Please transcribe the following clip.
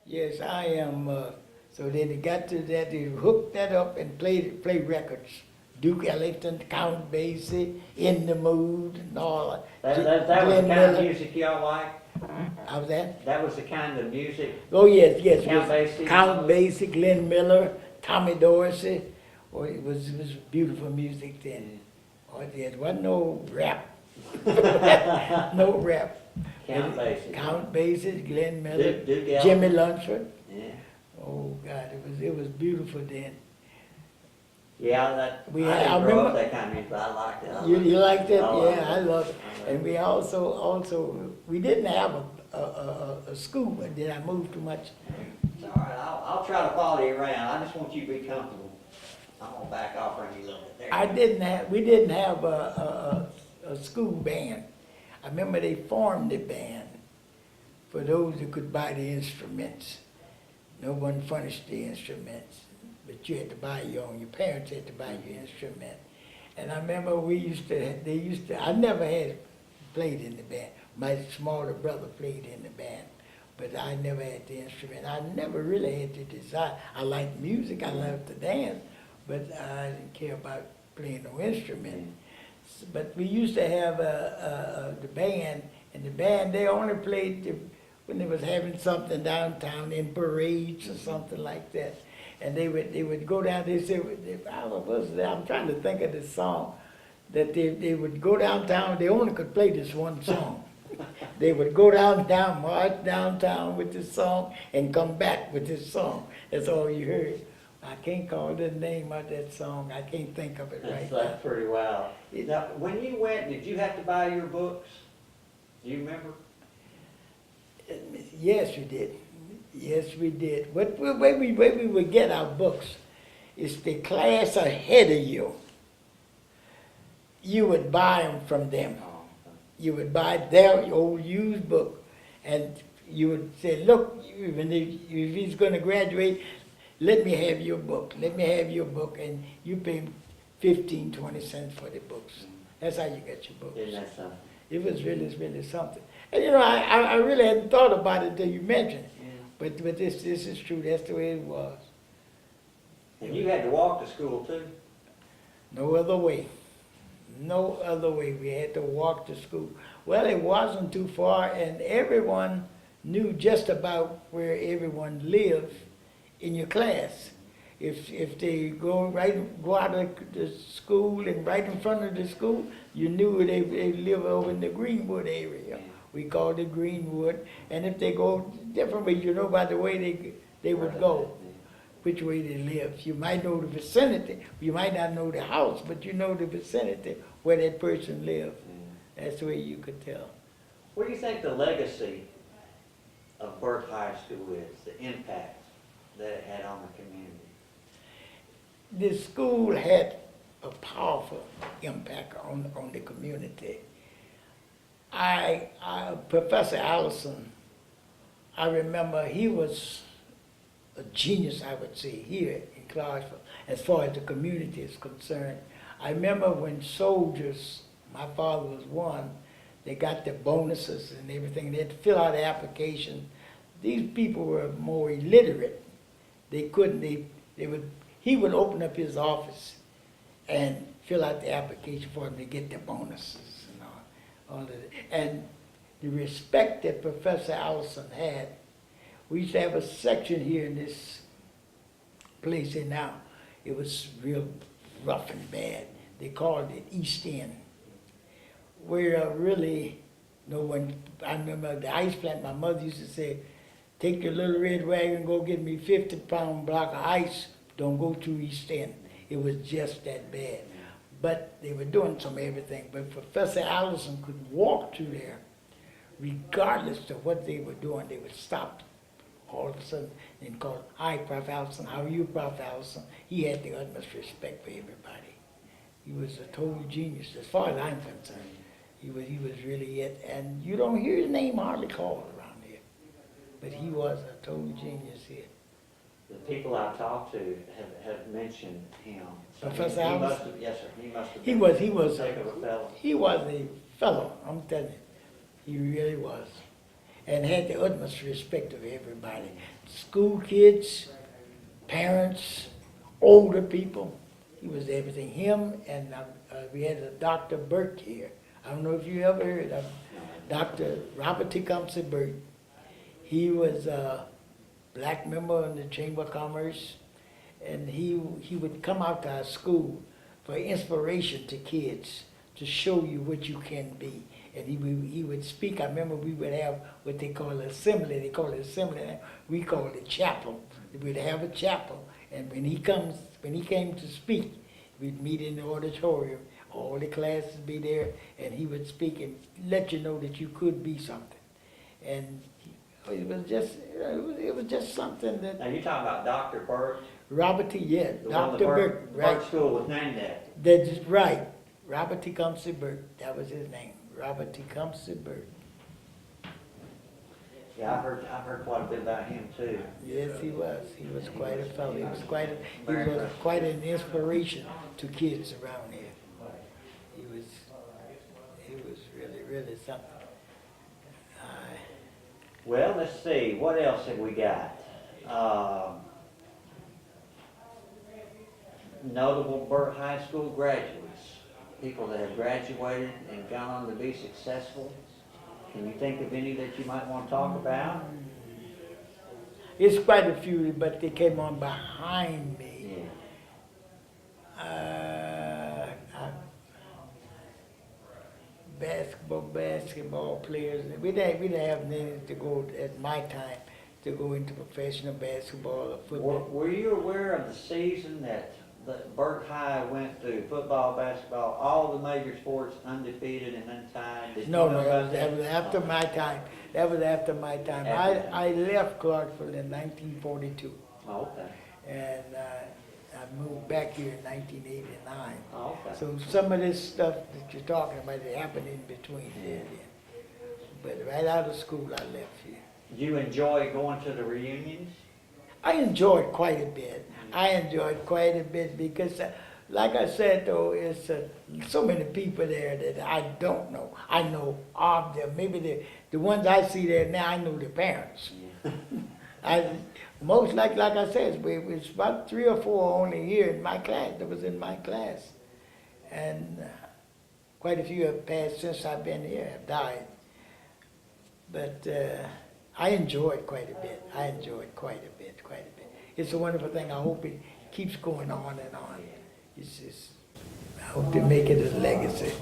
Yes, I am. So then it got to that, they hooked that up and played records. Duke Ellington, Count Basie, In the Mood, and all that. That was the Glenn kind of Miller. music y'all liked? How's that? That was the kind of music? Oh, yes, yes. Count yes. Basie? Count Basie, Glenn Miller, Tommy Dorsey. Oh, it was beautiful music then. Oh, there wasn't no rap. No rap. Count Basie. Count Basie, Glenn Miller, Duke Jimmy Ellington. Lunsford. Yeah. Oh God, it was beautiful then. Yeah, I I grew up remember- that kind of music, I liked it. You like that? Oh, Yeah, I love it. I love And we also we didn't have a school, but then I moved too much. It's all right, I'll try to follow you around, I just want you to be comfortable. I'm gonna back off from you a little bit there. We didn't have a school band. I remember they formed a band for those who could buy the instruments. No one furnished the instruments, but you had to buy your own. Your parents had to buy your instrument. And I remember I never had played in the band. My smaller brother played in the band, but I never had the instrument. I never really had the desire. I liked music, I loved to dance, but I didn't care about playing no instrument. But we used to have the band, and the band, they only played when they was having something downtown in parades or something like that. And they would go down, they said, I'm trying to think of this song, that they would go downtown, they only could play this one song. They would go downtown, march downtown with this song, and come back with this song. That's all you heard. I can't call the name of that song. I can't think of it right now. That's pretty wild. Now, when you went, did you have to buy your books? Do you remember? Yes, we did. Yes, we did. Where we would get our books is the class ahead of you. You would buy them from them. You would buy their old used book, and you would say, look, if he's going to graduate, let me have your book. Let me have your book, and you pay 15, 20 cents for the books. That's how you get your books. Isn't that something? It was really something. And you know, I really hadn't thought about it until you mentioned it. Yeah. But this is true. That's the way it was. And you had to walk to school too? No other way. No other way. We had to walk to school. Well, it wasn't too far, and everyone knew just about where everyone lived in your class. If they go out of the school and right in front of the school, you knew they live over in the Greenwood area. We called it Greenwood. And if they go different ways, you know by the way they would go, which way they live. You might know the vicinity. You might not know the house, but you know the vicinity where that person lived. That's the way you could tell. What do you think the legacy of Burt High School is, the impact that it had on the community? The school had a powerful impact on the community. Professor Allison, I remember he was a genius, I would say, here in Clarksville, as far as the community is concerned. I remember when soldiers, my father was one, they got their bonuses and everything, they had to fill out the application. These people were more illiterate. They couldn't, he would open up his office and fill out the application for them to get their bonuses and all of that. And the respect that Professor Allison had, we used to have a section here in this place here now. It was real rough and bad. They called it East End, where really no one, I remember the ice plant, my mother used to say, take your little red wagon, go get me 50-pound block of ice, don't go to East End. It was just that bad. But they were doing some everything. But Professor Allison could walk through there, regardless of what they were doing. They would stop all of a sudden and call, hi, Prof. Allison, how are you, Prof. Allison? He had the utmost respect for everybody. He was a total genius, as far as I'm concerned. He was really it. And you don't hear his name hardly called around here. But he was a total genius here. The people I talked to have mentioned him. So Professor he Allison? must have, yes, sir. He must have He been was a heck of a fellow. He was a fellow, I'm telling you. He really was. and had the utmost respect of everybody. School kids, parents, older people. He was everything. Him and we had a Dr. Burt here. I don't know if you ever heard of Dr. Robert Tecumseh Burt. He was a black member in the Chamber of Commerce, and he would come out to our school for inspiration to kids, to show you what you can be. And he would speak. I remember we would have what they call an assembly. They call it assembly. We call it chapel. We'd have a chapel, and when he came to speak, we'd meet in the auditorium. All the classes be there, and he would speak and let you know that you could be something. And it was just something that Now, you're talking about Dr. Burt? Robert T. Yeah, The one Dr. the Burt, right? Burt School was named after. That's right. Robert Tecumseh Burt. That was his name. Robert Tecumseh Burt. Yeah, I've heard quite a bit about him too. Yes, he was. He was quite a fellow. He was quite an inspiration to kids around here. He was really something. Well, let's see, what else have we got? Notable Burt High School graduates, people that have graduated and gone on to be successful. Can you think of any that you might want to talk about? It's quite a few, but they came on behind me. Basketball players. We didn't have names to go at my time to go into professional basketball or football. Were you aware of the season that Burt High went through football, basketball, all the major sports undefeated and untied? Did you know about that was after my time. That was after my time. I left Clarksville in 1942. Oh, okay. And I moved back here in 1989. Oh, okay. So some of this stuff that you're talking about, it happened in between there. But right out of school, I left here. Did you enjoy going to the reunions? I enjoyed quite a bit. I enjoyed quite a bit because, like I said, though, it's so many people there that I don't know. I know of them. Maybe the ones I see there now, I know their parents. Most like I said, it was about 3 or 4 only here in my class. That was in my class, and quite a few have passed since I've been here, have died. But I enjoyed quite a bit. I enjoyed quite a bit. It's a wonderful thing. I hope it keeps going on and on. I hope to make it a legacy.